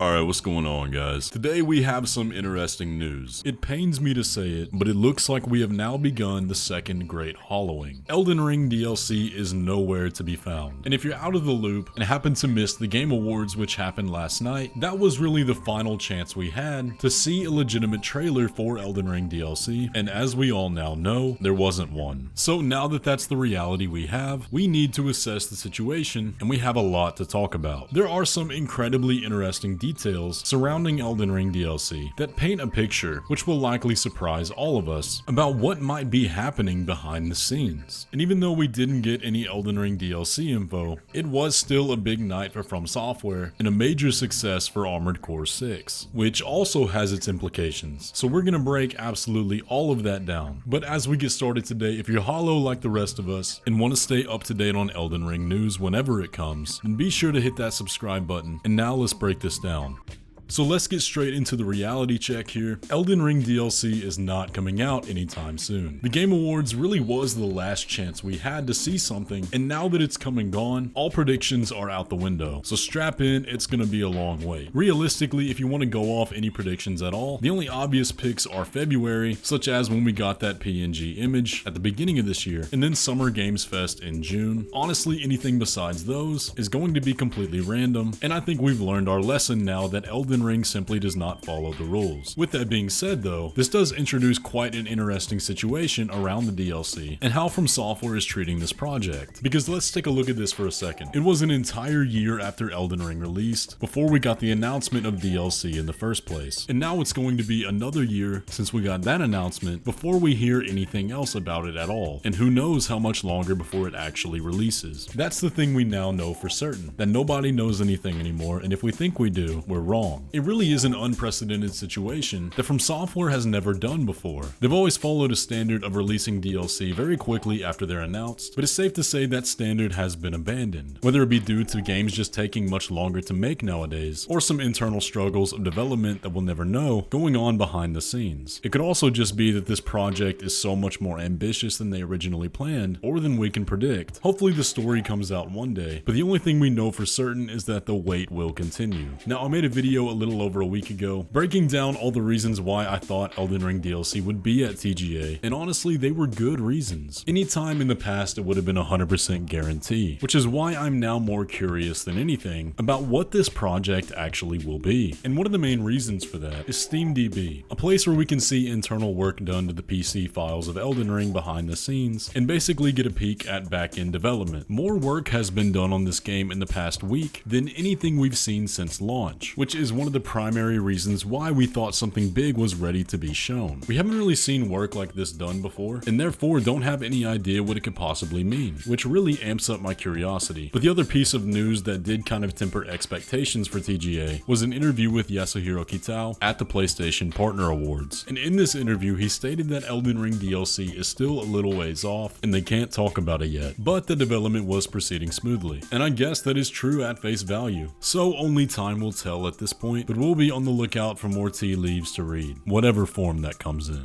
Alright, what's going on, guys? Today we have some interesting news. It pains me to say it, but it looks like we have now begun the second great hollowing. Elden Ring DLC is nowhere to be found. And if you're out of the loop and happen to miss the Game Awards which happened last night, that was really the final chance we had to see a legitimate trailer for Elden Ring DLC, and as we all now know, there wasn't one. So now that that's the reality we have, we need to assess the situation, and we have a lot to talk about. There are some incredibly interesting details surrounding Elden Ring DLC that paint a picture which will likely surprise all of us about what might be happening behind the scenes. And even though we didn't get any Elden Ring DLC info, it was still a big night for FromSoftware and a major success for Armored Core 6, which also has its implications. So we're gonna break absolutely all of that down. But as we get started today, if you're hollow like the rest of us and want to stay up to date on Elden Ring news whenever it comes, then be sure to hit that subscribe button. And now let's break this down. So let's get straight into the reality check here. Elden Ring DLC is not coming out anytime soon. The Game Awards really was the last chance we had to see something, and now that it's come and gone, all predictions are out the window. So strap in, it's gonna be a long wait. Realistically, if you want to go off any predictions at all, the only obvious picks are February, such as when we got that PNG image at the beginning of this year, and then Summer Games Fest in June. Honestly, anything besides those is going to be completely random, and I think we've learned our lesson now that Elden Ring simply does not follow the rules. With that being said though, this does introduce quite an interesting situation around the DLC and how FromSoftware is treating this project. Because let's take a look at this for a second. It was an entire year after Elden Ring released before we got the announcement of DLC in the first place. And now it's going to be another year since we got that announcement before we hear anything else about it at all. And who knows how much longer before it actually releases. That's the thing we now know for certain, that nobody knows anything anymore, and if we think we do, we're wrong. It really is an unprecedented situation that FromSoftware has never done before. They've always followed a standard of releasing DLC very quickly after they're announced, but it's safe to say that standard has been abandoned, whether it be due to games just taking much longer to make nowadays, or some internal struggles of development that we'll never know going on behind the scenes. It could also just be that this project is so much more ambitious than they originally planned, or than we can predict. Hopefully the story comes out one day, but the only thing we know for certain is that the wait will continue. Now, I made a video a little over a week ago breaking down all the reasons why I thought Elden Ring DLC would be at TGA, and honestly they were good reasons. Anytime in the past it would have been 100% guarantee, which is why I'm now more curious than anything about what this project actually will be. And one of the main reasons for that is SteamDB, a place where we can see internal work done to the PC files of Elden Ring behind the scenes and basically get a peek at back-end development. More work has been done on this game in the past week than anything we've seen since launch, which is one of the primary reasons why we thought something big was ready to be shown. We haven't really seen work like this done before, and therefore don't have any idea what it could possibly mean, which really amps up my curiosity. But the other piece of news that did kind of temper expectations for TGA was an interview with Yasuhiro Kitao at the PlayStation Partner Awards. And in this interview, he stated that Elden Ring DLC is still a little ways off, and they can't talk about it yet, but the development was proceeding smoothly. And I guess that is true at face value. So only time will tell at this point, but we'll be on the lookout for more tea leaves to read, whatever form that comes in.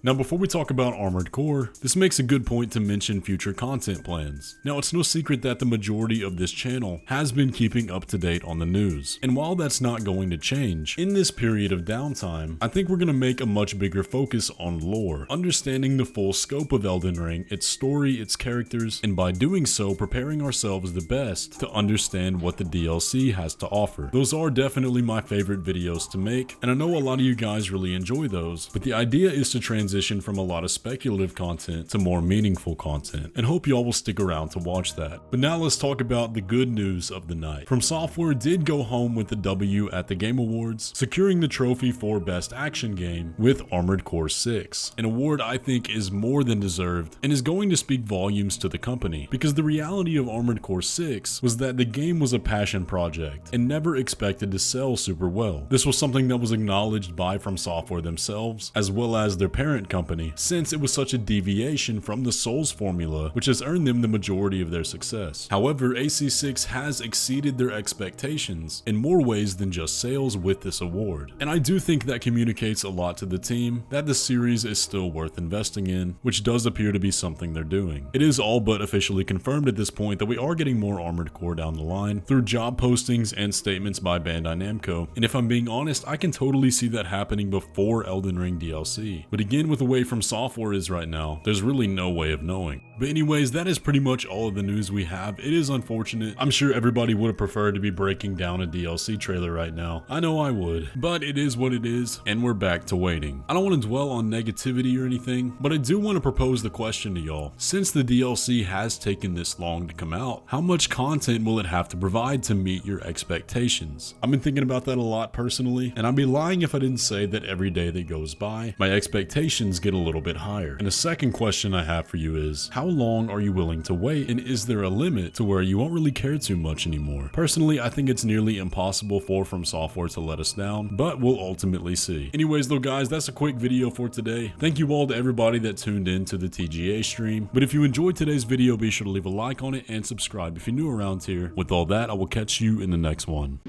Now, before we talk about Armored Core, this makes a good point to mention future content plans. Now, it's no secret that the majority of this channel has been keeping up to date on the news. And while that's not going to change, in this period of downtime, I think we're going to make a much bigger focus on lore, understanding the full scope of Elden Ring, its story, its characters, and by doing so, preparing ourselves the best to understand what the DLC has to offer. Those are definitely my favorite videos to make, and I know a lot of you guys really enjoy those, but the idea is to transition from a lot of speculative content to more meaningful content, and hope y'all will stick around to watch that. But now let's talk about the good news of the night. FromSoftware did go home with the W at the Game Awards, securing the trophy for Best Action Game with Armored Core 6, an award I think is more than deserved and is going to speak volumes to the company, because the reality of Armored Core 6 was that the game was a passion project and never expected to sell super well. This was something that was acknowledged by FromSoftware themselves, as well as their parent parent company, since it was such a deviation from the Souls formula, which has earned them the majority of their success. However, AC6 has exceeded their expectations in more ways than just sales with this award, and I do think that communicates a lot to the team that the series is still worth investing in, which does appear to be something they're doing. It is all but officially confirmed at this point that we are getting more Armored Core down the line through job postings and statements by Bandai Namco, and if I'm being honest, I can totally see that happening before Elden Ring DLC. But again, with the way FromSoftware is right now, there's really no way of knowing. But anyways, that is pretty much all of the news we have. It is unfortunate. I'm sure everybody would have preferred to be breaking down a DLC trailer right now. I know I would, but it is what it is, and we're back to waiting. I don't want to dwell on negativity or anything, but I do want to propose the question to y'all. Since the DLC has taken this long to come out, how much content will it have to provide to meet your expectations? I've been thinking about that a lot personally, and I'd be lying if I didn't say that every day that goes by, my expectations get a little bit higher. And a second question I have for you is, how long are you willing to wait, and is there a limit to where you won't really care too much anymore? Personally, I think it's nearly impossible for FromSoftware to let us down, but we'll ultimately see. Anyways though guys, that's a quick video for today. Thank you all to everybody that tuned in to the TGA stream, but if you enjoyed today's video, be sure to leave a like on it and subscribe if you're new around here. With all that, I will catch you in the next one.